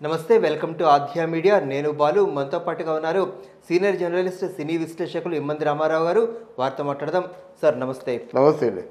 నమస్తే, welcome to ఆధ్యా media. నేను బాలు. మనతో పాటుగా ఉన్నారు సీనియర్ జర్నలిస్ట్, సినీ విశ్లేషకులు ఇమ్మంది రామారావు గారు. వారితో మాట్లాడదాం. సార్ నమస్తే. నమస్తే అండి.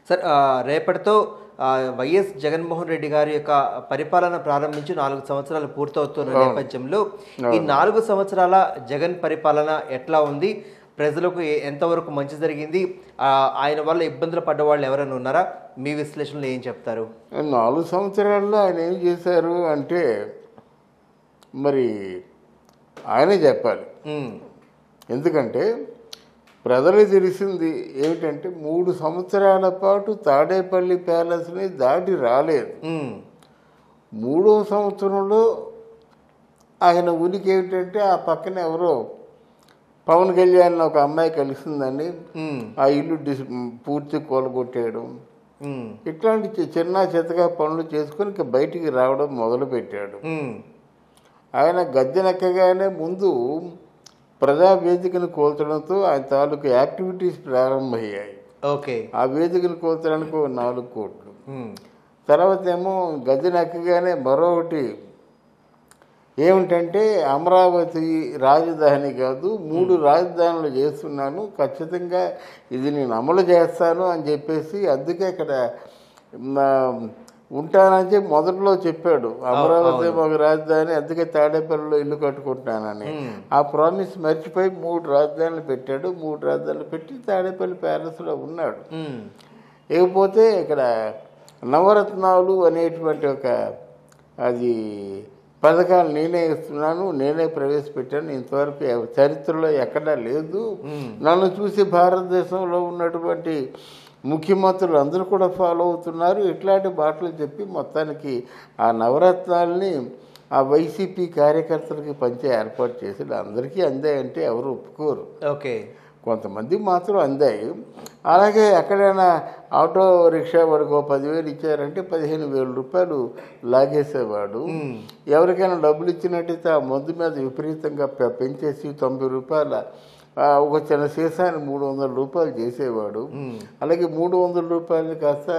సార్, రేపటితో వైఎస్ జగన్మోహన్ రెడ్డి గారి యొక్క పరిపాలన ప్రారంభించి 4 సంవత్సరాలు పూర్తవుతున్న నేపథ్యంలో ఈ 4 సంవత్సరాల జగన్ పరిపాలన ఎట్లా ఉంది? ప్రజలకు ఎంతవరకు మంచి జరిగింది? ఆయన వల్ల ఇబ్బందులు పడ్డ వాళ్ళు ఎవరైనా ఉన్నారా? మీ విశ్లేషణలో ఏం చెప్తారు? 4 సంవత్సరాల్లో ఆయన ఏం చేశారు అంటే మరి ఆయనే చెప్పాలి. ఎందుకంటే ప్రజలకు తెలిసింది ఏమిటంటే 3 సంవత్సరాల పాటు తాడేపల్లి ప్యాలెస్ని దాటి రాలేదు. 3వ సంవత్సరంలో ఆయన ఉనికి ఏమిటంటే ఆ పక్కన ఎవరో పవన్ కళ్యాణ్ ఒక అమ్మాయి కలిసిందని ఆ ఇల్లు పూర్తి కూలగొట్టేయడం, ఇట్లాంటి చిన్న చితగా పనులు చేసుకుని ఇక బయటికి రావడం మొదలుపెట్టాడు. ఆయన గద్దెనెక్కగానే ముందు ప్రజావేదికను కోల్చడంతో ఆయన తాలూకు యాక్టివిటీస్ ప్రారంభమయ్యాయి. ఓకే. ఆ వేదికను కోల్చడానికి 4 కోట్లు. తర్వాత ఏమో గద్దెనెక్కగానే మరొకటి ఏమిటంటే అమరావతి రాజధాని కాదు, 3 రాజధానులు చేస్తున్నాను, ఖచ్చితంగా ఇది నేను అమలు చేస్తాను అని చెప్పేసి అందుకే ఇక్కడ ఉంటానని చెప్పి మొదట్లో చెప్పాడు. అమరావతి ఒక రాజధాని, అందుకే తాడేపల్లిలో ఇల్లు కట్టుకుంటానని. ఆ ప్రామిస్ మర్చిపోయి 3 రాజధానులు పెట్టాడు. 3 రాజధానులు పెట్టి తాడేపల్లి ప్యాలెస్లో ఉన్నాడు. ఇకపోతే ఇక్కడ నవరత్నాలు అనేటువంటి ఒక అది పథకాలు నేనే ఇస్తున్నాను, నేనే ప్రవేశపెట్టాను, ఇంతవరకు చరిత్రలో ఎక్కడా లేదు. నన్ను చూసి భారతదేశంలో ఉన్నటువంటి ముఖ్యమంత్రులు అందరూ కూడా ఫాలో అవుతున్నారు. ఇట్లాంటి మాటలు చెప్పి మొత్తానికి ఆ నవరత్నాలని ఆ వైసీపీ కార్యకర్తలకి పంచే ఏర్పాటు చేసి అందరికీ అందాయంటే ఎవరు ఒప్పుకోరు. ఓకే. కొంతమంది మాత్రం అందాయి. అలాగే ఎక్కడైనా ఆటో రిక్షా వాడికి 10,000 ఇచ్చారంటే 15,000 రూపాయలు లాగేసేవాడు. ఎవరికైనా డబ్బులు ఇచ్చినట్టయితే ఆ మందు మీద విపరీతంగా పెంచేసి 90 రూపాయల ఒక చిన్న సీసాన్ని 300 రూపాయలు చేసేవాడు. అలాగే 300 రూపాయలు కాస్త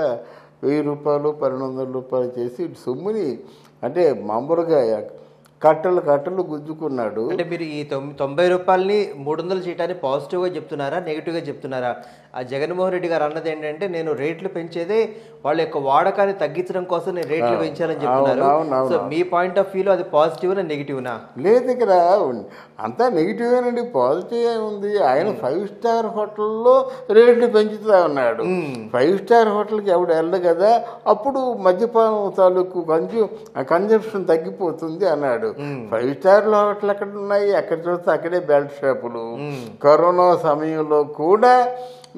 1000 రూపాయలు 1200 రూపాయలు చేసి సొమ్ముని అంటే మామూలుగా కట్టలు గుంజుకున్నాడు. అంటే మీరు ఈ 90 రూపాయలని 300 చేయటాన్ని పాజిటివ్గా చెప్తున్నారా, నెగిటివ్గా చెప్తున్నారా? ఆ జగన్మోహన్ రెడ్డి గారు అన్నది ఏంటంటే నేను రేట్లు పెంచేదే వాళ్ళ యొక్క వాడకాన్ని తగ్గించడం కోసం నేను రేట్లు పెంచాలని చెప్తున్నారు. సో మీ పాయింట్ ఆఫ్ వ్యూలో అది పాజిటివ్నా నెగిటివ్నా? లేదు, ఇక్కడ అంతా నెగిటివేనండి. పాజిటివ్ ఉంది. ఆయన 5 స్టార్ హోటల్లో రేట్లు పెంచుతా ఉన్నాడు. 5 స్టార్ హోటల్కి ఎవడు వెళ్ళదు కదా, అప్పుడు మద్యపానం తాలూకు కన్జంప్షన్ తగ్గిపోతుంది అన్నాడు. 5 స్టార్ హోటల్ ఎక్కడ ఉన్నాయి? ఎక్కడ చూస్తే అక్కడే బెల్ట్ షాపులు. కరోనా సమయంలో కూడా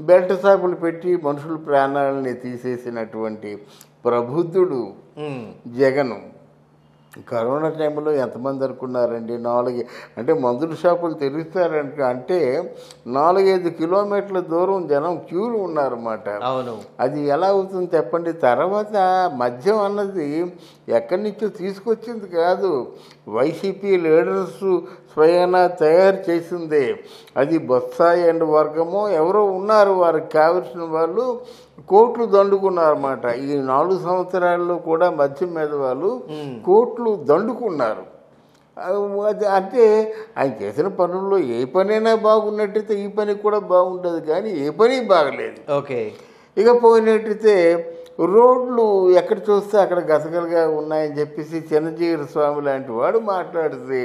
బెల్ట్ షాపులు పెట్టి మనుషుల ప్రాణాలని తీసేసినటువంటి ప్రబుద్ధుడు జగను. కరోనా టైంలో ఎంతమంది అనుకున్నారండి? 4 అంటే మందుల షాపులు తెరుస్తారంటే అంటే 4-5 కిలోమీటర్ల దూరం జనం క్యూలు ఉన్నారన్నమాట. అవును. అది ఎలా అవుతుంది చెప్పండి? తర్వాత మద్యం అన్నది ఎక్కడి నుంచో తీసుకొచ్చింది కాదు, వైసీపీ లీడర్స్ స్వయానా తయారు చేసిందే. అది బొత్సాయి అండ్ వర్గమో ఎవరో ఉన్నారు, వారికి కావలసిన వాళ్ళు కోట్లు దండుకున్నారన్నమాట. ఈ 4 సంవత్సరాల్లో కూడా మద్యం మీద వాళ్ళు కోట్లు దండుకున్నారు. అంటే ఆయన చేసిన పనుల్లో ఏ పనైనా బాగున్నట్టయితే ఈ పని కూడా బాగుంటుంది, కానీ ఏ పని బాగలేదు. ఓకే. ఇక పోయినట్టయితే రోడ్లు ఎక్కడ చూస్తే అక్కడ గసగలుగా ఉన్నాయని చెప్పేసి చిన్నజీవి స్వామి లాంటి వాడు మాట్లాడితే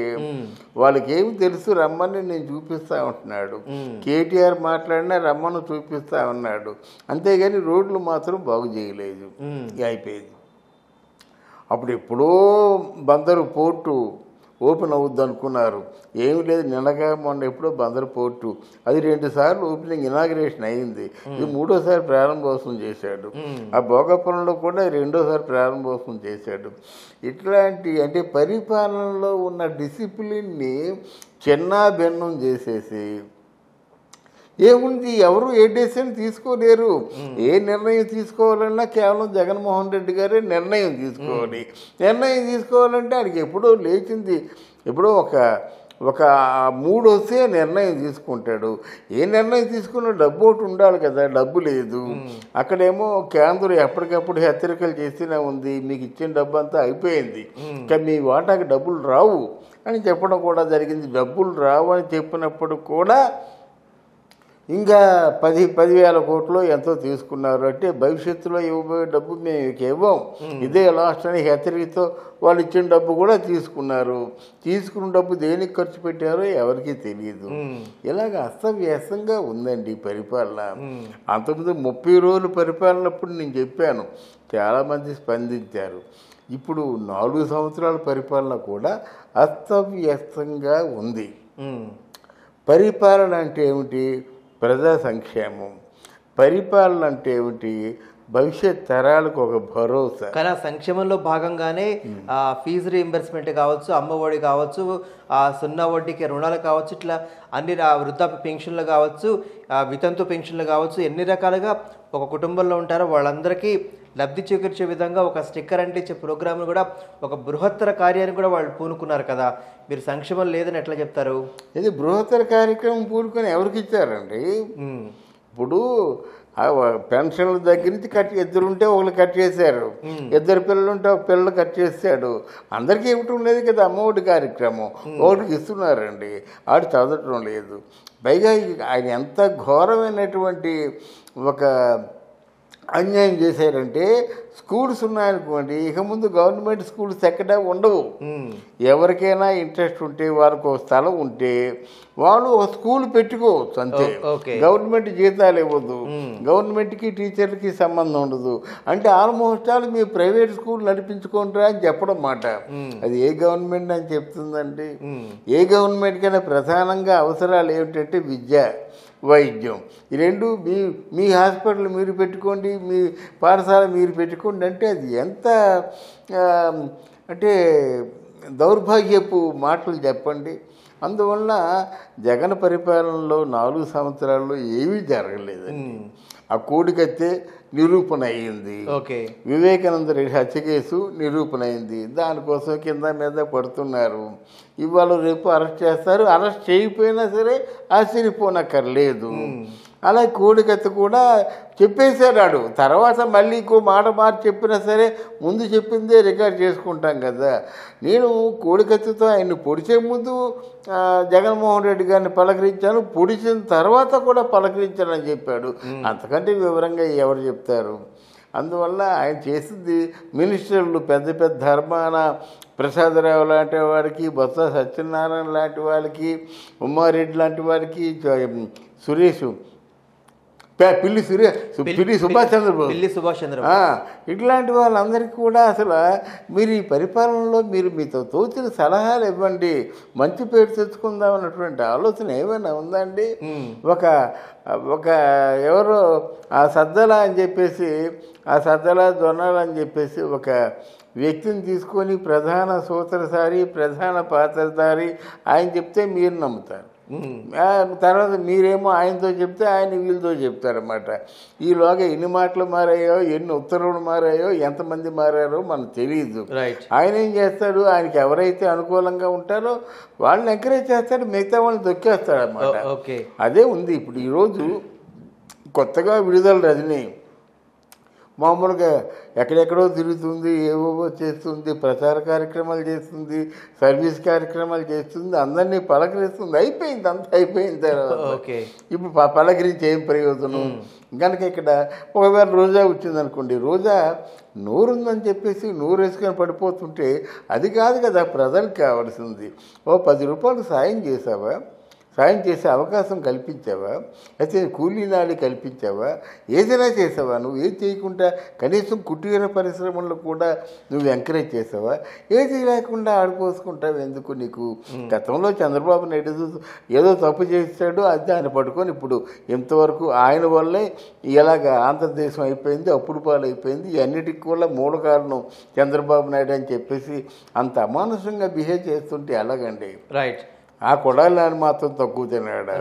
వాళ్ళకి ఏమి తెలుసు, రమ్మని నేను చూపిస్తా ఉంటున్నాడు. కేటీఆర్ మాట్లాడినా రమ్మను చూపిస్తా ఉన్నాడు. అంతేగాని రోడ్లు మాత్రం బాగు చేయలేదు. అయిపోయింది. అప్పుడు ఎప్పుడో బందరు పోర్టు ఓపెన్ అవుద్ది అనుకున్నారు. ఏమి లేదు, నిన్నగా మొన్న ఎప్పుడో బందరు పోర్టు అది 2 సార్లు ఓపెనింగ్ ఇనాగ్రేషన్ అయింది. ఇది 3వసారి ప్రారంభోత్సవం చేశాడు. ఆ భోగపురంలో కూడా 2వసారి ప్రారంభోత్సవం చేశాడు. ఇట్లాంటి అంటే పరిపాలనలో ఉన్న డిసిప్లిన్ని చిన్నాభిన్నం చేసేసి ఏముంది, ఎవరు ఏ డెసిషన్ తీసుకోలేరు. ఏ నిర్ణయం తీసుకోవాలన్నా కేవలం జగన్మోహన్ రెడ్డి గారే నిర్ణయం తీసుకోవాలి. నిర్ణయం తీసుకోవాలంటే ఆయనకి ఎప్పుడో లేచింది, ఎప్పుడో ఒక మూడు వస్తే నిర్ణయం తీసుకుంటాడు. ఏ నిర్ణయం తీసుకున్నా డబ్బు ఒకటి ఉండాలి కదా, డబ్బు లేదు. అక్కడేమో కేంద్రం ఎప్పటికప్పుడు హెచ్చరికలు చేస్తూనే ఉంది, మీకు ఇచ్చిన డబ్బు అంతా అయిపోయింది, ఇంకా మీ వాటాకి డబ్బులు రావు అని చెప్పడం కూడా జరిగింది. డబ్బులు రావు అని చెప్పినప్పుడు కూడా ఇంకా 10,000 కోట్లు ఎంతో తీసుకున్నారు. అంటే భవిష్యత్తులో ఇవ్వబోయే డబ్బు మేము ఇవ్వం, ఇదే లాస్ట్ అని హెచ్చరికతో వాళ్ళు ఇచ్చిన డబ్బు కూడా తీసుకున్నారు. తీసుకున్న డబ్బు దేనికి ఖర్చు పెట్టారో ఎవరికీ తెలియదు. ఇలాగ అస్తవ్యస్తంగా ఉందండి పరిపాలన. అంతకుముందు 30 రోజులు పరిపాలనప్పుడు నేను చెప్పాను, చాలామంది స్పందించారు. ఇప్పుడు 4 సంవత్సరాల పరిపాలన కూడా అస్తవ్యస్తంగా ఉంది. పరిపాలన అంటే ఏమిటి? ప్రజా సంక్షేమం. పరిపాలన అంటే ఏమిటి? భవిష్యత్ తరాలకు ఒక భరోసా. కానీ ఆ సంక్షేమంలో భాగంగానే ఫీజు రీయింబర్స్మెంట్ కావచ్చు, అమ్మఒడి కావచ్చు, 0 వడ్డీకి రుణాలు కావచ్చు, ఇట్లా అన్ని వృద్ధాప్య పెన్షన్లు కావచ్చు, వితంతు పెన్షన్లు కావచ్చు, ఎన్ని రకాలుగా ఒక కుటుంబంలో ఉంటారో వాళ్ళందరికీ లబ్ధి చేకూర్చే విధంగా ఒక స్టిక్కర్ అంటించే ప్రోగ్రామ్ను కూడా, ఒక బృహత్తర కార్యాన్ని కూడా వాళ్ళు పూనుకున్నారు కదా. మీరు సంక్షేమం లేదని ఎట్లా చెప్తారు? ఇది బృహత్తర కార్యక్రమం పూనుకొని ఎవరికి ఇచ్చారండి? ఇప్పుడు పెన్షన్ల దగ్గర నుంచి ఇద్దరుంటే ఒకళ్ళు కట్ చేశారు, 2 పిల్లలుంటే ఒక పిల్లలు కట్ చేశాడు. అందరికీ ఇవ్వటం లేదు కదా అమ్మఒడి కార్యక్రమం, ఒకటికి ఇస్తున్నారండి. ఆడు చదవటం లేదు. పైగా ఆయన ఎంత ఘోరమైనటువంటి ఒక అన్యాయం చేశారంటే, స్కూల్స్ ఉన్నాయనుకోండి, ఇక ముందు గవర్నమెంట్ స్కూల్స్ ఎక్కడా ఉండవు. ఎవరికైనా ఇంట్రెస్ట్ ఉంటే, వారికి ఒక స్థలం ఉంటే వాళ్ళు ఒక స్కూల్ పెట్టుకోవచ్చు అంతే. గవర్నమెంట్ జీతాలు ఇవ్వదు, గవర్నమెంట్కి టీచర్లకి సంబంధం ఉండదు. అంటే ఆల్మోస్ట్ ఆల్ మీ ప్రైవేట్ స్కూల్ నడిపించుకుంటారా అని చెప్పడం మాట. అది ఏ గవర్నమెంట్ అని చెప్తుందండి? ఏ గవర్నమెంట్కైనా ప్రధానంగా అవసరాలు ఏమిటంటే విద్య, వైద్యం. ఈ రెండు మీ హాస్పిటల్ మీరు పెట్టుకోండి, మీ పాఠశాల మీరు పెట్టుకోండి అంటే అది ఎంత అంటే దౌర్భాగ్యపు మాటలు చెప్పండి. అందువల్ల జగన్ పరిపాలనలో 4 సంవత్సరాల్లో ఏమీ జరగలేదండి. ఆ కోడికత్తే నిరూపణ అయ్యింది. వివేకానంద రెడ్డి హత్య కేసు నిరూపణ అయింది. దానికోసం కింద మీద పడుతున్నారు. ఇవాళ రేపు అరెస్ట్ చేస్తారు. అరెస్ట్ చేయకపోయినా సరే ఆశ్చర్యపోనక్కర్లేదు. అలా కోడికత్తి కూడా చెప్పేశాడు. తర్వాత మళ్ళీ ఇంకో మాట మార్చి చెప్పినా సరే ముందు చెప్పిందే రికార్డ్ చేసుకుంటాం కదా. నేను కోడికత్తితో ఆయన్ని పొడిచే ముందు జగన్మోహన్ రెడ్డి గారిని పలకరించాను, పొడిచిన తర్వాత కూడా పలకరించానని చెప్పాడు. అంతకంటే వివరంగా ఎవరు చెప్తారు? అందువల్ల ఆయన చేసింది మినిస్టర్లు పెద్ద పెద్ద ధర్మాన ప్రసాదరావు లాంటి వారికి, బొత్స సత్యనారాయణ లాంటి వాళ్ళకి, ఉమ్మారెడ్డి లాంటి వారికి, సురేష్ పిల్లి సుభాష్ చంద్రబోస్ ఇట్లాంటి వాళ్ళందరికీ కూడా అసలు మీరు ఈ పరిపాలనలో మీరు మీతో తోచిన సలహాలు ఇవ్వండి, మంచి పేరు తెచ్చుకుందాం అన్నటువంటి ఆలోచన ఏమైనా ఉందండి? ఒక ఎవరో ఆ సద్దల అని చెప్పేసి, ఆ సద్దల దొన్నాలు అని చెప్పేసి ఒక వ్యక్తిని తీసుకొని ప్రధాన సూత్రధారి, ప్రధాన పాత్రధారి ఆయన చెప్తే మీరు నమ్ముతారు. తర్వాత మీరేమో ఆయనతో చెప్తే ఆయన వీళ్ళతో చెప్తారన్నమాట. ఈలోగా ఎన్ని మాటలు మారాయో, ఎన్ని ఉత్తర్వులు మారాయో, ఎంతమంది మారారో మనకు తెలియదు. ఆయన ఏం చేస్తాడు? ఆయనకి ఎవరైతే అనుకూలంగా ఉంటారో వాళ్ళని ఎంకరేజ్ చేస్తాడు, మిగతా వాళ్ళని దొక్కేస్తాడు అన్నమాట. అదే ఉంది ఇప్పుడు. ఈరోజు కొత్తగా విడుదల రజనీ మామూలుగా ఎక్కడెక్కడో తిరుగుతుంది, ఏవో చేస్తుంది, ప్రచార కార్యక్రమాలు చేస్తుంది, సర్వీస్ కార్యక్రమాలు చేస్తుంది, అందరినీ పలకరిస్తుంది. అయిపోయింది, అంతా అయిపోయిన తర్వాత ఇప్పుడు పలకరించి ఏం ప్రయోజనం? కనుక ఇక్కడ ఒకవేళ రోజా వచ్చిందనుకోండి, రోజా నోరుందని చెప్పేసి నోరు వేసుకొని పడిపోతుంటే అది కాదు కదా ప్రజలకు కావాల్సింది. 10 రూపాయలు సాయం చేసావా? సాయం చేసే అవకాశం కల్పించావా? అయితే కూలీ నాలి కల్పించావా? ఏదైనా చేసావా? నువ్వు ఏది చేయకుండా కనీసం కుటీర పరిశ్రమల్లో కూడా నువ్వు ఎంకరేజ్ చేసావా? ఏది లేకుండా ఆడిపోసుకుంటావు ఎందుకు? నీకు గతంలో చంద్రబాబు నాయుడు ఏదో తప్పు చేస్తాడు, అది ఆయన పట్టుకొని ఇప్పుడు ఇంతవరకు ఆయన వల్లే ఇలాగ ఆంధ్రదేశం అయిపోయింది, అప్పుడు పాలు అయిపోయింది. ఇవన్నిటికి కూడా మూల కారణం చంద్రబాబు నాయుడు అని చెప్పేసి అంత అమానుషంగా బిహేవ్ చేస్తుంటే ఎలాగండి? రైట్. ఆ కొడాలని మాత్రం తక్కువ తిన్నాడు.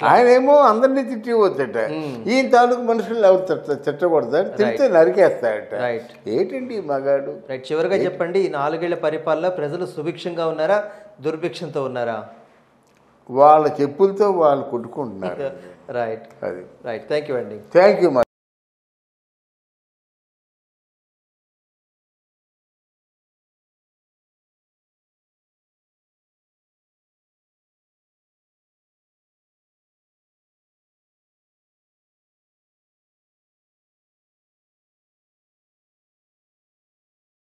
ఆయనేమో అందరినీ తిట్టివద్దట. ఈయన తాలూకు మనుషులు ఎవరు తిట్టకూడదు, తిడితే నరికేస్తాడట. ఏంటండి మగాడు? చివరిగా చెప్పండి, ఈ 4 ఏళ్ల పరిపాలన ప్రజలు సుభిక్షంగా ఉన్నారా, దుర్భిక్షంతో ఉన్నారా? వాళ్ళ చెప్పులతో వాళ్ళు కొట్టుకుంటున్నారు. రైట్ అది రైట్ థ్యాంక్ యూ అండి. Thank you.